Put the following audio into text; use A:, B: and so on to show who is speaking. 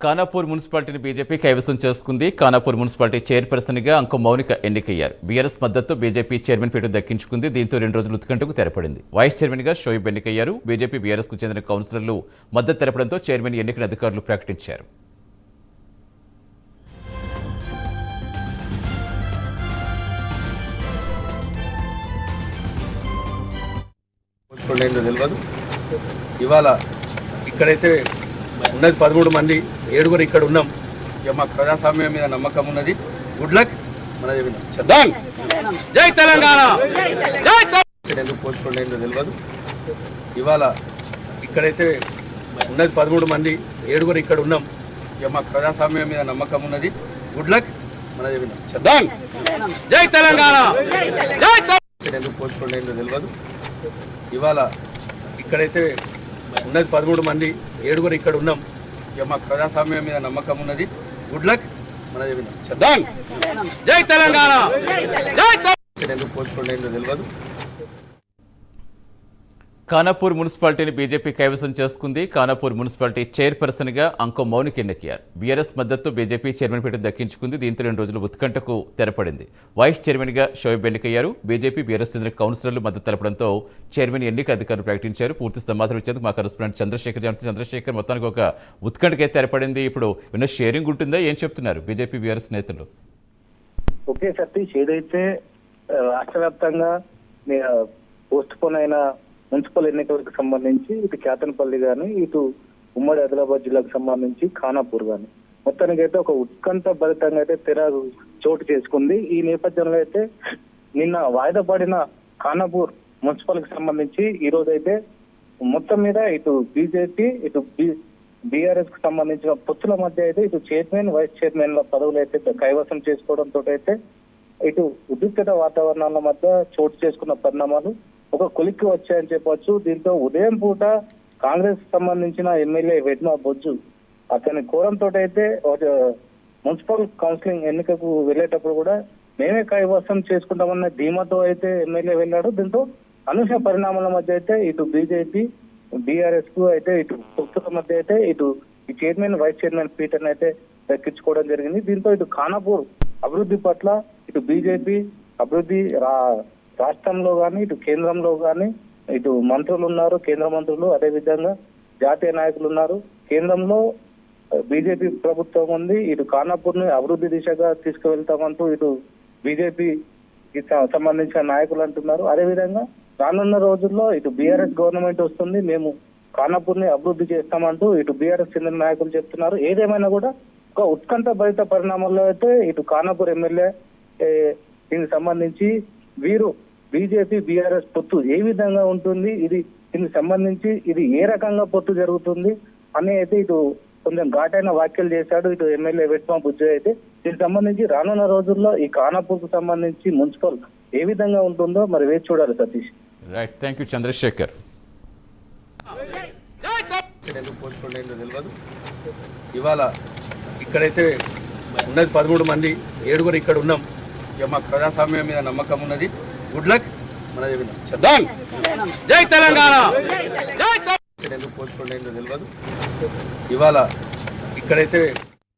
A: ఖానాపూర్ మున్సిపాలిటీని బీజేపీ కైవసం చేసుకుంది. ఖానాపూర్ మున్సిపాలిటీ చైర్పర్సన్గా అంకు మౌనిక ఎన్నికయ్యారు. బీఆర్ఎస్ మద్దతు బీజేపీ చైర్మన్ పీఠం దక్కించుకుంది. దీంతో 2 రోజుల ఉత్కంఠకు తెరపడింది. వైస్ చైర్మన్గా షోయిబ్ ఎన్నికయ్యారు. బీజేపీ బీఆర్ఎస్కు చెందిన కౌన్సిలర్లు మద్దతు తెలపడంతో చైర్మన్ ఎన్నికను అధికారులు ప్రకటించారు.
B: ఇవాళ ఇక్కడైతే ఉన్నది 13 మంది, 7గురు ఇక్కడ ఉన్నాం. ఇక మాకు ప్రజాస్వామ్యం మీద నమ్మకం ఉన్నది. Good luck. మన జై తెలంగాణ. ఎందుకు పోస్ట్పోన్ అయిందో తెలియదు. ఇవాళ ఇక్కడైతే ఉన్నది 13 మంది, 7గురు ఇక్కడ ఉన్నాం. ఇక మాకు ప్రజాస్వామ్యం మీద నమ్మకం ఉన్నది. Good luck. మన జై తెలంగాణ. ఎందుకు పోస్ట్పోన్ అయిందో తెలియదు. ఇవాళ ఇక్కడైతే ఉన్నది 13 మంది, 7గురు ఇక్కడ ఉన్నాం. ఇక మాకు ప్రజాస్వామ్యం మీద నమ్మకం ఉన్నది. Good luck. మన జై తెలంగాణ. ఎందుకు పోస్ట్పోన్ అయిందో తెలియదు.
A: ఖానాపూర్ మున్సిపాలిటీని బీజేపీ కైవసం చేసుకుంది. ఖానాపూర్ మున్సిపాలిటీ చైర్పర్సన్గా అంకు మౌనిక ఎన్నికయ్యారు. బీఆర్ఎస్ మద్దతు బీజేపీ చైర్మన్ పీఠం దక్కించుకుంది. దీంతో 2 రోజుల ఉత్కంఠకు తెరపడింది. వైస్ చైర్మన్గా షోయిబ్ ఎన్నికయ్యారు. బీజేపీ బీఆర్ఎస్ చెందిన కౌన్సిలర్లు మద్దతు తెలపడంతో చైర్మన్ ఎన్నిక అధికారులు ప్రకటించారు. పూర్తి సమాచారం ఇచ్చేందుకు మా కరెస్పాండెంట్ చంద్రశేఖర్ మొత్తానికి ఒక ఉత్కంఠకైతే తెరపడింది. ఇప్పుడు విన్న షేరింగ్ ఉంటుందా, ఏం చెప్తున్నారు బీజేపీ బీఆర్ఎస్ నేతలు?
C: ఓకే సతీష్, ఏదైతే రాష్ట్ర వ్యాప్తంగా పోస్ట్ పోన్ అయిన మున్సిపల్ ఎన్నికలకు సంబంధించి ఇటు కేతనపల్లి కానీ, ఇటు ఉమ్మడి ఆదిలాబాద్ జిల్లాకు సంబంధించి ఖానాపూర్ కానీ మొత్తానికి అయితే ఒక ఉత్కంఠ భరితంగా అయితే చోటు చేసుకుంది. ఈ నేపథ్యంలో అయితే నిన్న వాయిదా పడిన ఖానాపూర్ మున్సిపల్ కి సంబంధించి ఈ రోజు అయితే మొత్తం మీద ఇటు బీజేపీ, ఇటు బీఆర్ఎస్ కు సంబంధించిన పొత్తుల మధ్య అయితే ఇటు చైర్మన్, వైస్ చైర్మన్ల పదవులు అయితే కైవసం చేసుకోవడంతో అయితే ఇటు ఉద్రిక్తత వాతావరణాల మధ్య చోటు చేసుకున్న పరిణామాలు ఒక కొలిక్కి వచ్చాయని చెప్పొచ్చు. దీంతో ఉదయం పూట కాంగ్రెస్ సంబంధించిన ఎమ్మెల్యే వెడ్మా బొజ్జు అతని కోరంతో అయితే మున్సిపల్ కౌన్సిలింగ్ ఎన్నికకు వెళ్లేటప్పుడు కూడా మేమే కైవసం చేసుకుంటామన్న ధీమాతో అయితే ఎమ్మెల్యే వెళ్ళాడు. దీంతో అనూహ్య పరిణామాల మధ్య అయితే ఇటు బీజేపీ, బీఆర్ఎస్ కు అయితే ఇటు పొత్తుల మధ్య అయితే ఇటు ఈ చైర్మన్, వైస్ చైర్మన్ పీఠను అయితే దక్కించుకోవడం జరిగింది. దీంతో ఇటు ఖానాపూర్ అభివృద్ధి పట్ల ఇటు బీజేపీ అభివృద్ధి రాష్ట్రంలో కానీ, ఇటు కేంద్రంలో కానీ ఇటు మంత్రులు ఉన్నారు, కేంద్ర మంత్రులు, అదేవిధంగా జాతీయ నాయకులు ఉన్నారు. కేంద్రంలో బీజేపీ ప్రభుత్వం ఉంది. ఇటు ఖానాపూర్ ని అభివృద్ధి దిశగా తీసుకువెళ్తామంటూ ఇటు బీజేపీకి సంబంధించిన నాయకులు అంటున్నారు. అదేవిధంగా రానున్న రోజుల్లో ఇటు బీఆర్ఎస్ గవర్నమెంట్ వస్తుంది, మేము ఖానాపూర్ ని అభివృద్ధి చేస్తామంటూ ఇటు బీఆర్ఎస్ చెందిన నాయకులు చెప్తున్నారు. ఏదేమైనా కూడా ఒక ఉత్కంఠ భరిత పరిణామాల్లో అయితే ఇటు ఖానాపూర్ ఎమ్మెల్యే దీనికి సంబంధించి వీరు బీజేపీ బీఆర్ఎస్ పొత్తు ఏ విధంగా ఉంటుంది, దీనికి సంబంధించి ఇది ఏ రకంగా పొత్తు జరుగుతుంది అని అయితే ఇటు కొంచెం ఘాటైన వ్యాఖ్యలు చేశాడు ఇటు ఎమ్మెల్యే వెడ్మా బొజ్జు. అయితే దీనికి సంబంధించి రానున్న రోజుల్లో ఈ ఖానాపూర్ కు సంబంధించి మున్సిపల్ ఏ విధంగా ఉంటుందో మరి వేచి చూడాలి Satish.
A: Right, thank you Chandrashekhar.
B: Postpone అయిందో తెలియదు. ఇవాళ ఇక్కడైతే ఉన్నది 13 మంది, 7గురు ఇక్కడ ఉన్నాం. ఇక మాకు ప్రజాస్వామ్యం మీద నమ్మకం ఉన్నది. Good luck. మన జై తెలంగాణ. ఎందుకు పోస్ట్పోన్ అయిందో తెలియదు. ఇవాళ ఇక్కడైతే